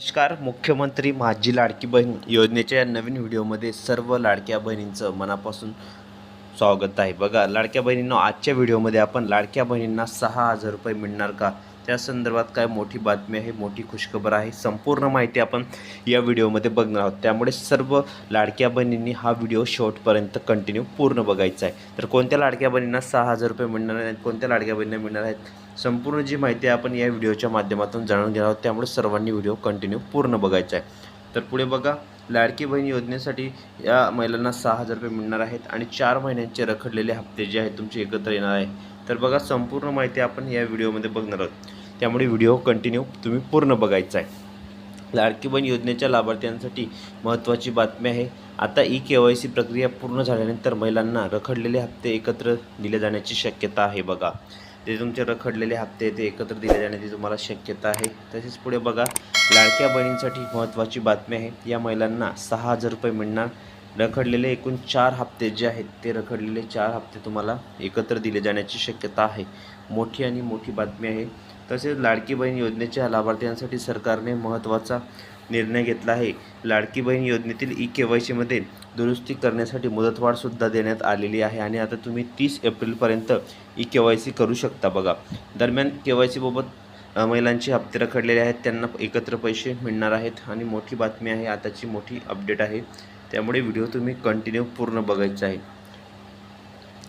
नमस्कार. मुख्यमंत्री माझी लाडकी बहीण योजनेच्या या नवीन व्हिडिओमध्ये सर्व लाडक्या बहिणींचं मनापासून स्वागत आहे. बघा लाडक्या बहिणींनो, आजच्या व्हिडिओमध्ये आपण लाडक्या बहिणींना 6,000 रुपये मिळणार का, त्या संदर्भात काय मोठी बातमी आहे, मोठी खुशखबर आहे, संपूर्ण माहिती आपण या व्हिडिओमध्ये बघणार आहोत. त्यामुळे सर्व लाडक्या बहिणींनी हा व्हिडिओ शेवटपर्यंत कंटिन्यू पूर्ण बघायचा आहे. तर कोणत्या लाडक्या बहिणींना 6,000 रुपये मिळणार आहेत, कोणत्या लाडक्या बहिणींना मिळणार आहेत, संपूर्ण जी माहिती आपण या व्हिडिओच्या माध्यमातून जाणून घेणार आहोत. त्यामुळे सर्वांनी व्हिडिओ कंटिन्यू पूर्ण बघायचा आहे. तर पुढे बघा, लाडकी बहीण योजनेसाठी या महिलांना 6,000 रुपये मिळणार आहेत आणि 4 महिन्यांचे रखडलेले हप्ते जे आहेत तुमचे एकत्र येणार आहे. तर बघा, संपूर्ण माहिती आपण या व्हिडिओमध्ये बघणार आहोत. त्यामुळे व्हिडिओ कंटिन्यू तुम्ही पूर्ण बघायचा आहे. लाडकी बहीण योजनेच्या लाभार्थ्यांसाठी महत्त्वाची बातमी आहे. आता KYC प्रक्रिया पूर्ण झाल्यानंतर महिलांना रखडलेले हप्ते एकत्र दिले जाण्याची शक्यता आहे. बघा, ते तुमचे रखडलेले हप्ते ते एकत्र दिले जाण्याची तुम्हाला शक्यता आहे. तसेच पुढे बघा, लाडक्या बहिणींसाठी महत्त्वाची बातमी आहे. या महिलांना 6,000 रुपये मिळणार. रखडलेले एकूण 4 हप्ते जे आहेत ते रखडलेले 4 हप्ते तुम्हाला एकत्र दिले जाण्याची शक्यता आहे. मोठी आणि मोठी बातमी आहे. तसेच लाडकी बहीण योजनेच्या लाभार्थ्यांसाठी सरकारने महत्त्वाचा निर्णय घेतला आहे. लाडकी बहीण योजनेतील KYCमध्ये दुरुस्ती करण्यासाठी मुदतवाढसुद्धा देण्यात आलेली आहे आणि आता तुम्ही 30 एप्रिलपर्यंत KYC करू शकता. बघा, दरम्यान KYCबाबत महिलांचे हप्ते रखडलेले आहेत, त्यांना एकत्र पैसे मिळणार आहेत आणि मोठी बातमी आहे, आताची मोठी अपडेट आहे. त्यामुळे व्हिडिओ तुम्ही कंटिन्यू पूर्ण बघायचा आहे.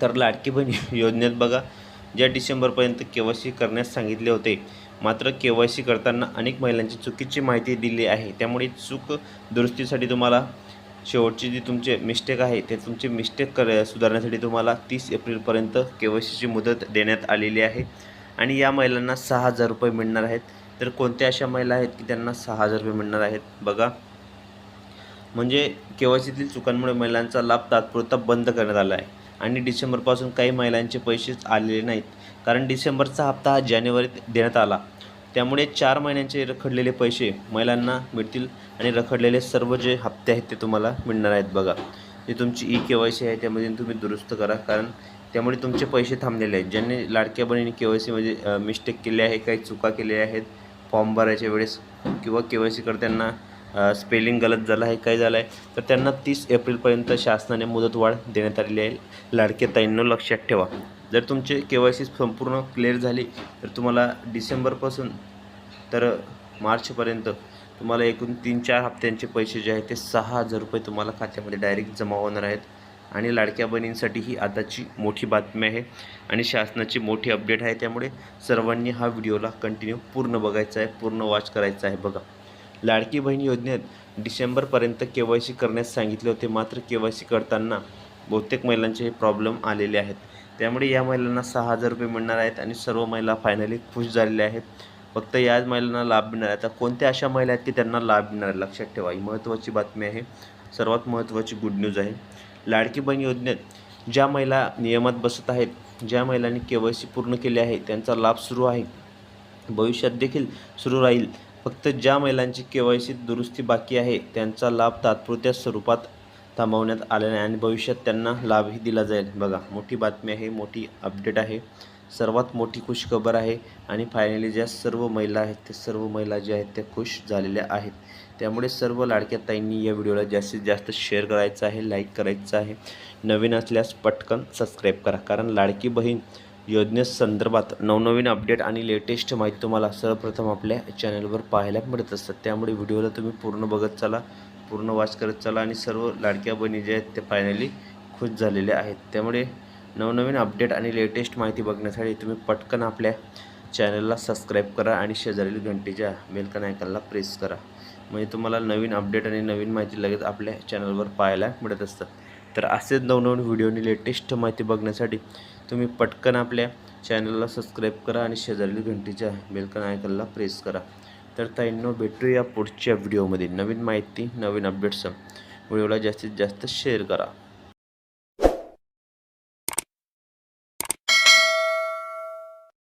तर लाडकी बहीण योजनेत बघा, ज्या डिसेंबरपर्यंत KYC करण्यास सांगितले होते, मात्र KYC करताना अनेक महिलांची चुकीची माहिती दिली आहे. त्यामुळे चूक दुरुस्तीसाठी तुम्हाला शेवटची जी तुमचे मिस्टेक आहे ते तुमचे मिस्टेक सुधारण्यासाठी तुम्हाला 30 एप्रिलपर्यंत KYCची मुदत देण्यात आलेली आहे आणि या महिलांना 6,000 रुपये मिळणार आहेत. तर कोणत्या अशा महिला आहेत की त्यांना 6,000 रुपये मिळणार आहेत? बघा, म्हणजे KYCतील चुकांमुळे महिलांचा लाभ तात्पुरता बंद करण्यात आला आहे आणि डिसेंबरपासून काही महिलांचे पैसेच आलेले नाहीत, कारण डिसेंबरचा हप्ता हा जानेवारीत देण्यात आला. त्यामुळे 4 महिन्यांचे रखडलेले पैसे महिलांना मिळतील आणि रखडलेले सर्व जे हप्ते आहेत ते तुम्हाला मिळणार आहेत. बघा, जे तुमची KYC आहे त्यामध्ये तुम्ही दुरुस्त करा, कारण त्यामुळे तुमचे पैसे थांबलेले आहेत. ज्यांनी लाडक्या बहिणी KYCमध्ये मिस्टेक केली आहे, काही चुका केल्या आहेत फॉर्म भरायच्या वेळेस किंवा KYC करताना स्पेलिंग गलत झालं आहे, काय झालं आहे, तर त्यांना 30 एप्रिलपर्यंत शासनाने मुदतवाढ देण्यात आलेली आहे. लाडक्या ताईंनो लक्षात ठेवा, जर तुमचे KYC संपूर्ण क्लिअर झाली तर तुम्हाला डिसेंबरपासून तर मार्चपर्यंत तुम्हाला एकूण 3-4 हप्त्यांचे पैसे जे आहेत ते 6,000 रुपये तुम्हाला खात्यामध्ये डायरेक्ट जमा होणार आहेत. आणि लाडक्या बहिणींसाठी ही आताची मोठी बातमी आहे आणि शासनाची मोठी अपडेट आहे. त्यामुळे सर्वांनी हा व्हिडिओला कंटिन्यू पूर्ण बघायचा आहे, पूर्ण वॉच करायचा आहे. बघा, लाडकी बहीण योजनेत डिसेंबरपर्यंत KYC करण्यास सांगितले होते, मात्र KYC करताना बहुतेक महिलांचे हे प्रॉब्लेम आलेले आहेत. त्यामुळे या महिलांना 6,000 रुपये मिळणार आहेत आणि सर्व महिला फायनली खुश झालेल्या आहेत. फक्त याच महिलांना लाभ मिळणार आहे. आता कोणत्या अशा महिला आहेत की त्यांना लाभ मिळणार आहे? लक्षात ठेवा, ही महत्त्वाची बातमी आहे, सर्वात महत्त्वाची गुड न्यूज आहे. लाडकी बहीण योजनेत ज्या महिला नियमात बसत आहेत, ज्या महिलांनी KYC पूर्ण केले आहे, त्यांचा लाभ सुरू आहे, भविष्यात देखील सुरू राहील. फक्त ज्या महिलांची KYC दुरुस्ती बाकी आहे त्यांचा लाभ तात्पुरत्या स्वरूपात थांबवण्यात आला नाही आणि भविष्यात त्यांना लाभही दिला जाईल. बघा, मोठी बातमी आहे, मोठी अपडेट आहे, सर्वात मोठी खुशखबर आहे आणि फायनली ज्या सर्व महिला आहेत ते सर्व महिला ज्या आहेत त्या खुश झालेल्या आहेत. त्यामुळे सर्व लाडक्या ताईंनी या व्हिडिओला जास्तीत जास्त शेअर करायचं आहे, लाईक करायचं आहे. नवीन असल्यास पटकन सबस्क्राईब करा, कारण लाडकी बहीण योजनेसंदर्भात नवनवीन अपडेट आणि लेटेस्ट माहिती तुम्हाला सर्वप्रथम आपल्या चॅनलवर पाहायला मिळत असतात. त्यामुळे व्हिडिओला तुम्ही पूर्ण बघत चला, पूर्ण वॉच करत चला आणि सर्व लाडक्या बहिणी जे आहेत ते फायनली खुश झालेल्या आहेत. त्यामुळे नवनवीन अपडेट आणि लेटेस्ट माहिती बघण्यासाठी तुम्ही पटकन आपल्या चॅनलला सबस्क्राईब करा आणि शेजारील घंटेच्या बेलकन आयकॉनला प्रेस करा, म्हणजे तुम्हाला नवीन अपडेट आणि नवीन माहिती लगेच आपल्या चॅनलवर पाहायला मिळत असतात. तर असेच नवनवीन व्हिडिओ आणि लेटेस्ट माहिती बघण्यासाठी तुम्ही पटकन आपल्या चॅनलला सबस्क्राईब करा आणि शेजारील घंटेच्या बेलकन आयकॉनला प्रेस करा. तर ताईंनो, भेटूया पुढच्या व्हिडिओमध्ये नवीन माहिती, नवीन अपडेट्स. व्हिडिओला जास्तीत जास्त शेअर करा.